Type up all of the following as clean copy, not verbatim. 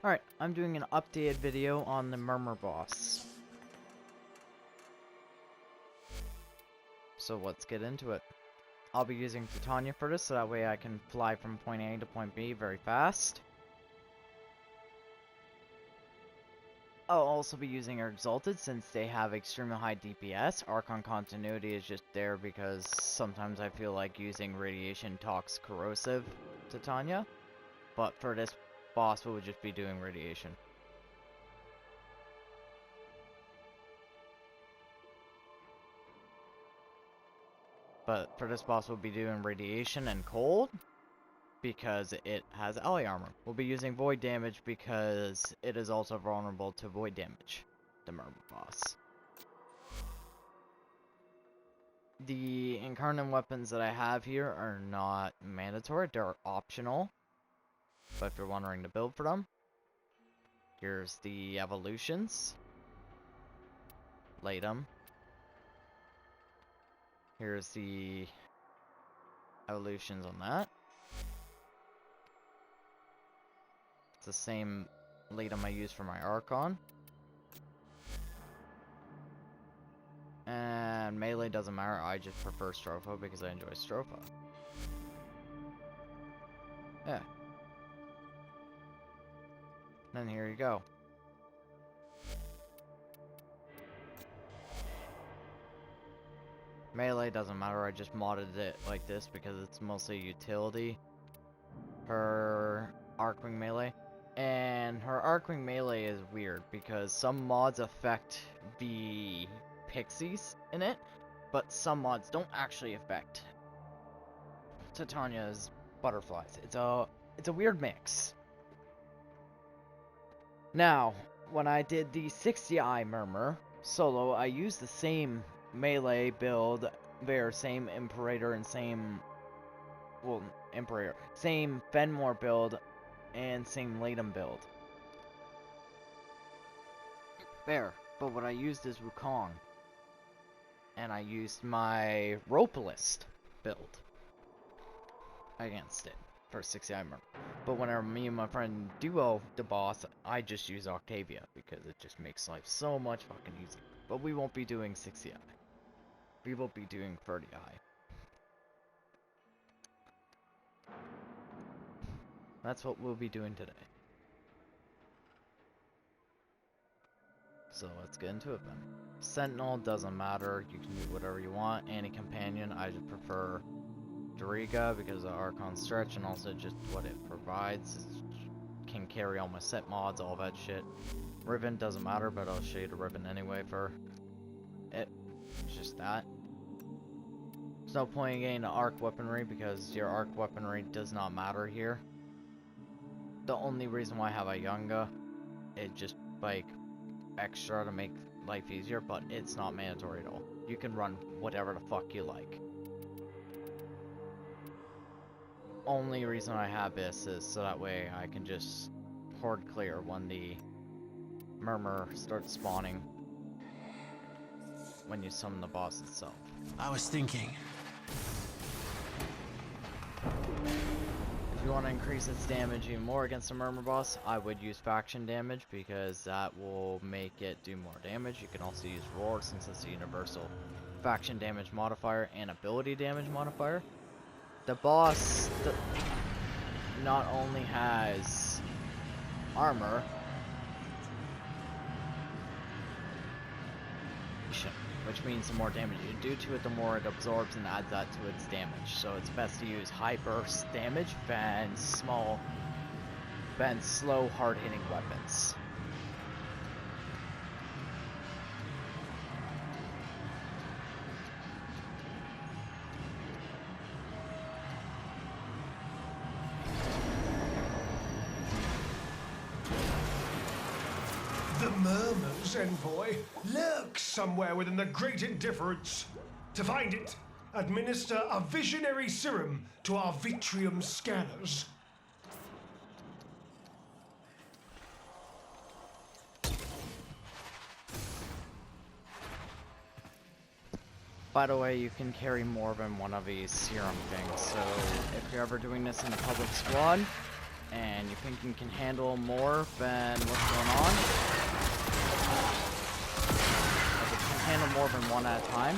Alright, I'm doing an updated video on the Murmur boss. So let's get into it. I'll be using Titania for this, so that way I can fly from point A to point B very fast. I'll also be using Exalted since they have extremely high DPS. Archon Continuity is just there because sometimes I feel like using Radiation Tox Corrosive Titania. But for this boss, we would just be doing Radiation. But for this boss, we'll be doing Radiation and Cold, because it has ally armor. We'll be using Void Damage because it is also vulnerable to Void Damage, the Murmur boss. The Incarnate weapons that I have here are not mandatory, they're optional. But if you're wondering to build for them, here's the evolutions. Latum. Here's the evolutions on that. It's the same Latum I use for my Archon. And melee doesn't matter, I just prefer Stropha because I enjoy Stropha. Yeah. And here you go. Melee doesn't matter, I just modded it like this because it's mostly utility. Her Archwing melee. And her Archwing melee is weird because some mods affect the pixies in it, but some mods don't actually affect Titania's butterflies. It's a weird mix. Now, when I did the 60i Murmur solo, I used the same melee build there, same Imperator and same Fenmore build and same Latum build. There, but what I used is Wukong. And I used my Ropalist build against it for 60i Murmur. But whenever me and my friend duo the boss, I just use Octavia because it just makes life so much fucking easy. But we won't be doing 60i. We will be doing 30i. That's what we'll be doing today. So let's get into it then. Sentinel doesn't matter, you can do whatever you want. Any companion, I just prefer Doriga because of Archon stretch and also just what it provides. It can carry all my set mods, all that shit. Riven doesn't matter, but I'll show you the Riven anyway for it. It's just that. There's no point in getting the arc weaponry because your arc weaponry does not matter here. The only reason why I have a Yunga, it just like extra to make life easier, but it's not mandatory at all. You can run whatever the fuck you like. Only reason I have this is so that way I can just horde clear when the Murmur starts spawning when you summon the boss itself. I was thinking. If you want to increase its damage even more against the Murmur boss, I would use faction damage because that will make it do more damage. You can also use roar since it's a universal faction damage modifier and ability damage modifier. The boss not only has armor, which means the more damage you do to it, the more it absorbs and adds that to its damage. So it's best to use high burst damage than slow, hard-hitting weapons. The Murmur's envoy lurks somewhere within the Great Indifference. To find it, administer a visionary serum to our Vitrium scanners. By the way, you can carry more than one of these serum things, so if you're ever doing this in a public squad, and you think you can handle more than what's going on, if you can handle more than one at a time,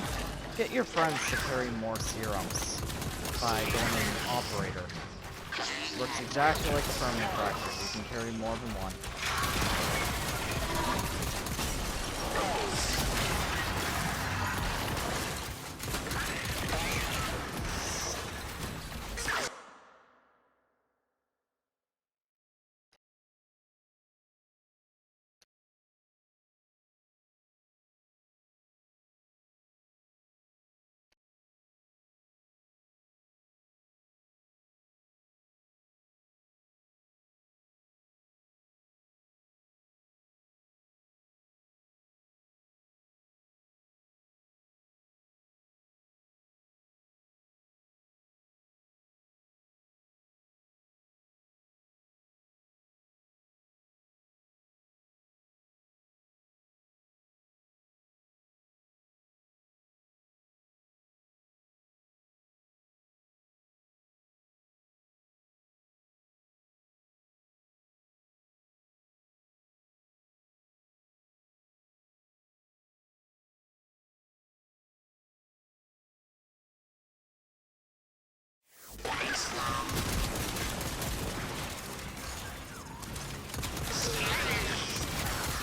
get your friends to carry more serums by going in operator. Looks exactly like a permanent fracture. You can carry more than one.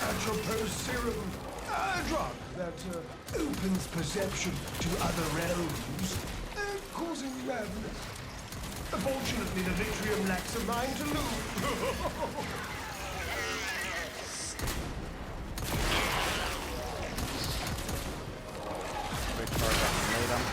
Atropos serum, a drug that opens perception to other realms, causing madness. Fortunately, the Vitrium lacks a mind to lose. Recharge up and load 'em.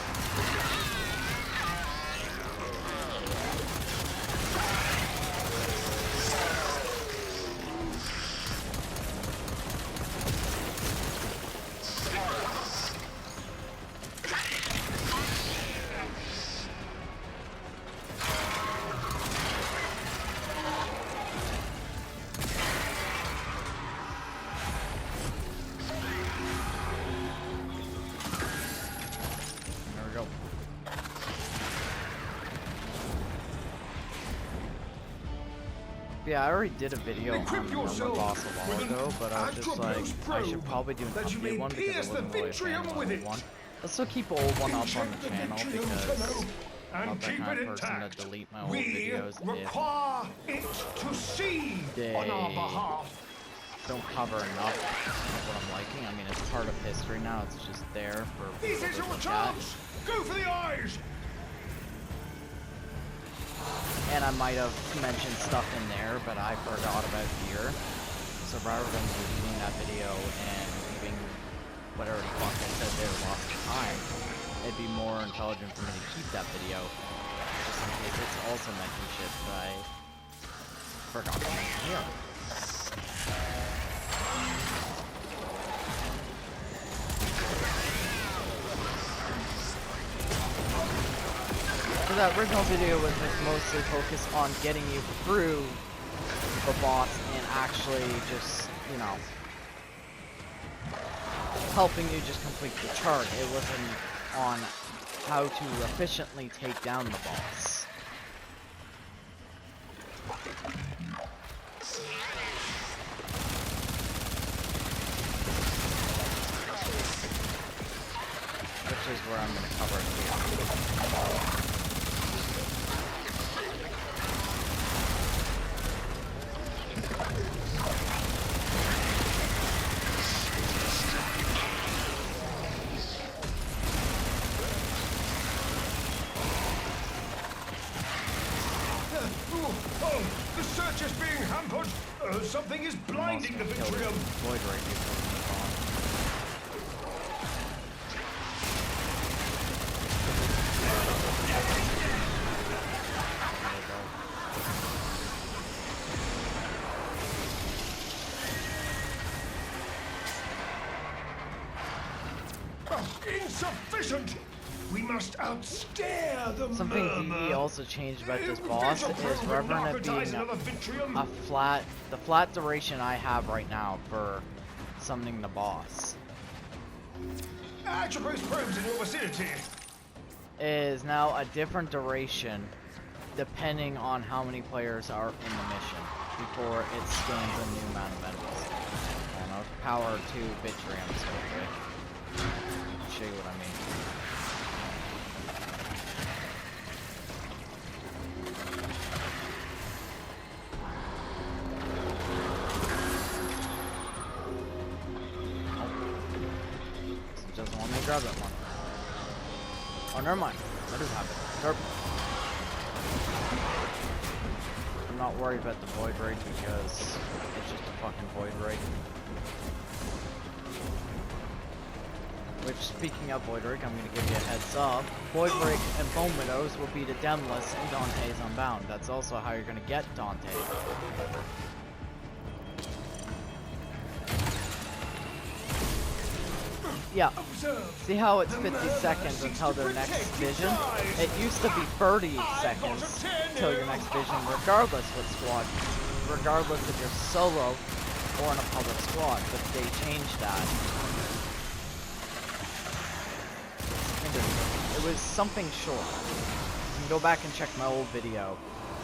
Yeah, I already did a video on Murmur boss a while ago, but I was just like, I should probably do an update one because I wasn't really a fan of the old one. I'll still keep the old one up on the channel because I'm not that kind of person to delete my old videos if they don't cover enough of what I'm liking. I mean, it's part of history now, it's just there for people to look at. Go for the eyes! And I might have mentioned stuff in there, but I forgot about here. So rather than deleting that video and leaving whatever the fuck I said there lost of time, it'd be more intelligent for me to keep that video, just in case it's also mentioning shit that I forgot to mention here. So that original video was just mostly focused on getting you through the boss and actually just, you know, helping you just complete the chart. It wasn't on how to efficiently take down the boss. Which is where I'm going to cover it here. The search is being hampered. Something is blinding the Vitrium. Void right here. Insufficient! We must outstare the Something Murmur. he also changed about this boss is rather than it being the flat duration I have right now for summoning the boss Atropos probes in your vicinity. is now a different duration depending on how many players are in the mission before it scans a new amount of enemies. And I'll power 2 Vitriums quickly. I'll show you what I mean. It doesn't want me to grab that one. Oh, never mind. That does happen. Derp. I'm not worried about the Void Ray because it's just a fucking Void Ray. Which, speaking of Void Ray, I'm going to give you a heads up. Void Ray and Bone Widows will be the Demless in Dante's Unbound. That's also how you're going to get Dante. Yeah. See how it's 50 seconds until their next vision? It used to be 30 seconds until your next vision, regardless what squad, regardless if you're solo or in a public squad, but they changed that. It was something short. You can go back and check my old video,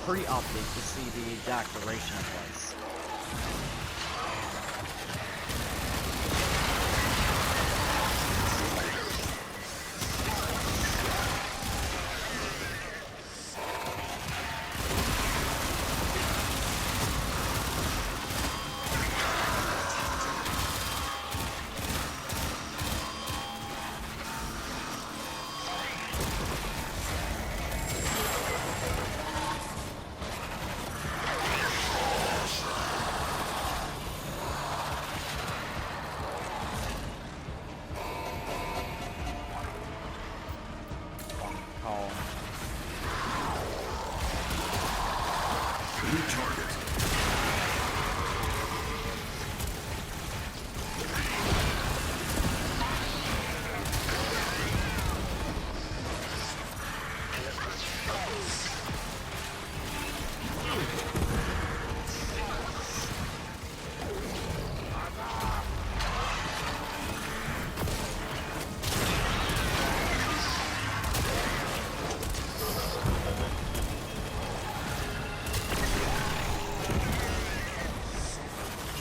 pre-update, to see the exact duration it was.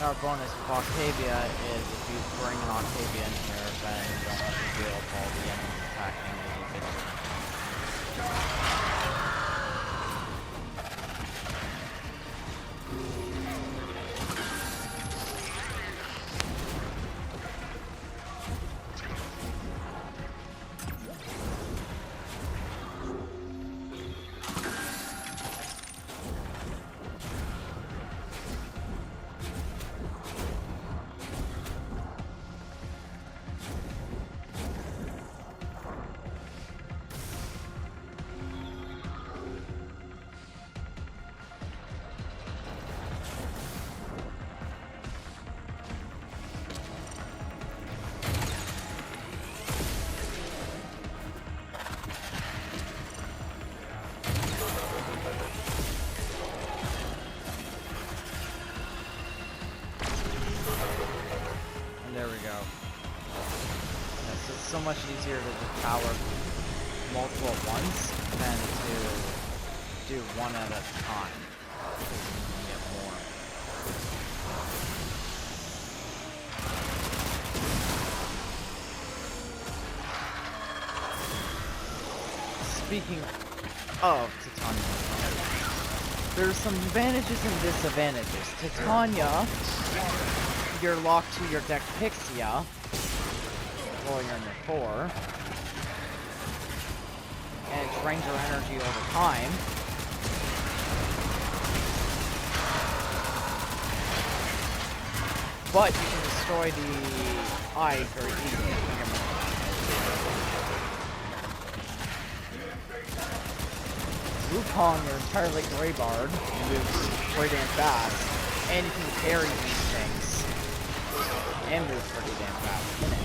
Our bonus with Octavia is if you bring an Octavia in here, then you don't have to deal with all the enemies attacking the Vitrium. So much easier to just power multiple at once than to do one at a time. You can get more. Speaking of Titania, there's some advantages and disadvantages. Titania, you're locked to your deck Pixia while you're in your 4, and it drains your energy over time. But you can destroy the eye very easily. Wukong, you're entirely gray barred, moves pretty damn fast, and you can carry these things, and move pretty damn fast.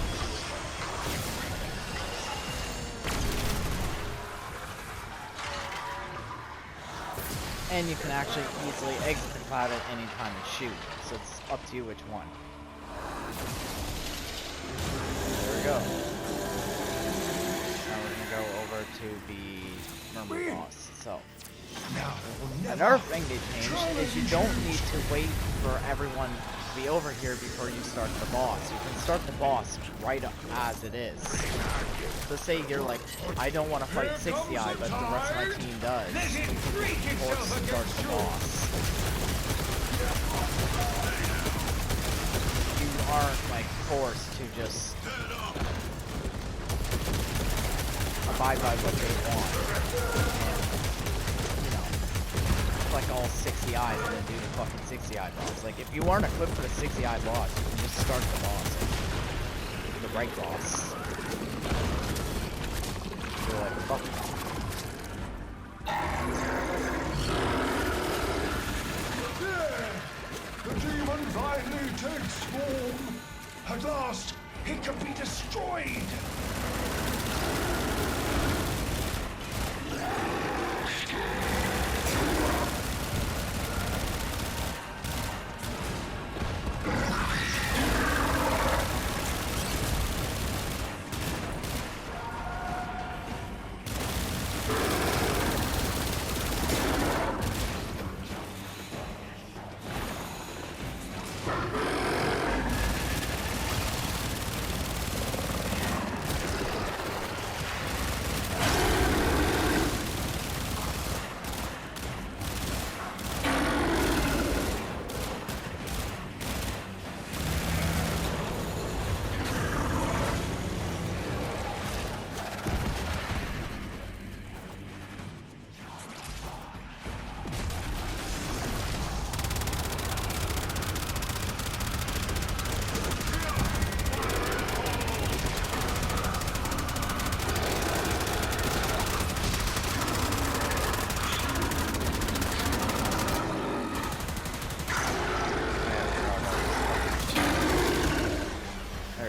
And you can actually easily exit the cloud at any time and shoot, so it's up to you which one. There we go. Now we're gonna go over to the Murmur boss itself. Now or never. Another thing they changed is you don't need to wait for everyone to be over here before you start the boss. You can start the boss right up as it is. So say you're like, I don't want to fight 60i, but the rest of my team does. You can force to start the boss. You aren't like forced to just abide by what they want. And, you know, like all 60i's and then do the fucking 60i boss. Like, if you aren't equipped for the 60i boss, you can just start the boss. The right boss. You're like, fuck. There! The demon finally takes form. At last, it can be destroyed.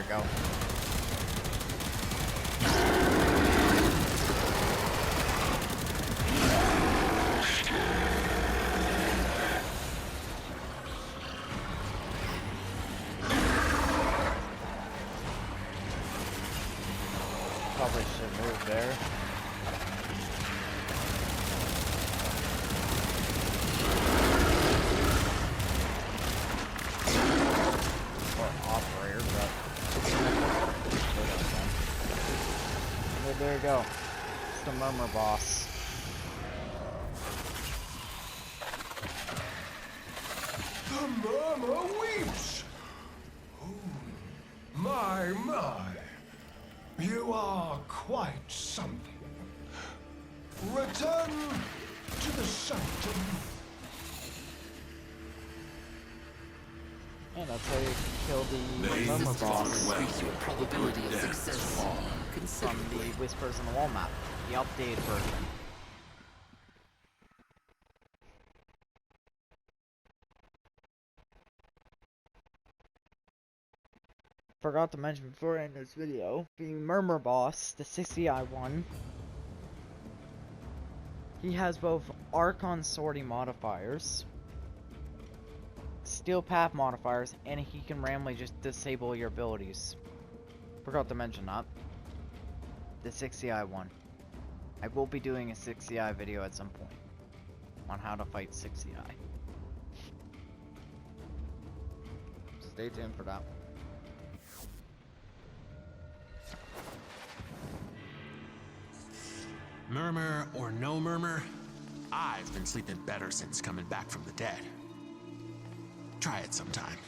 Go. Probably should move there. Or operator, but there you go. It's the Murmur boss. The Murmur weeps. Oh, my. You are quite something. Return to the sanctum. And that's how you kill the Murmur boss. Increase your probability of success From considerably. the Whispers in the Wall map, the updated version. Forgot to mention before I end this video, the Murmur boss, the 60i one, he has both Archon sortie modifiers, Steel Path modifiers, and he can randomly just disable your abilities. Forgot to mention that. The 60i one. I will be doing a 60i video at some point on how to fight 60i. Stay tuned for that. Murmur or no murmur, I've been sleeping better since coming back from the dead. Try it sometime.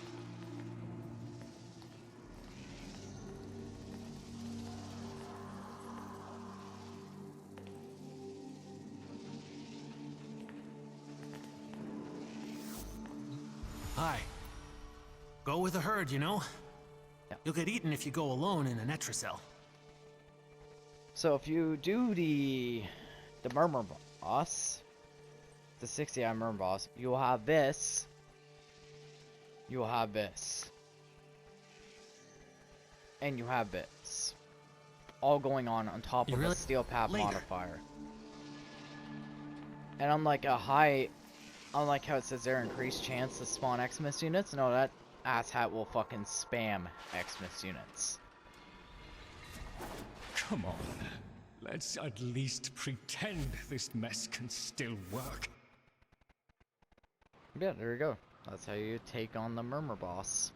Hi. Go with the herd, you know? Yeah. You'll get eaten if you go alone in a Netracell. So if you do the Murmur boss, the 60i Murmur boss, you'll have this. You'll have this. And you have this. All going on top of a Steel Path modifier. And unlike unlike how it says there, increased chance to spawn Xmas units, no, that asshat will fucking spam Xmas units. Come on. Let's at least pretend this mess can still work. Yeah, there you go. That's how you take on the Murmur boss.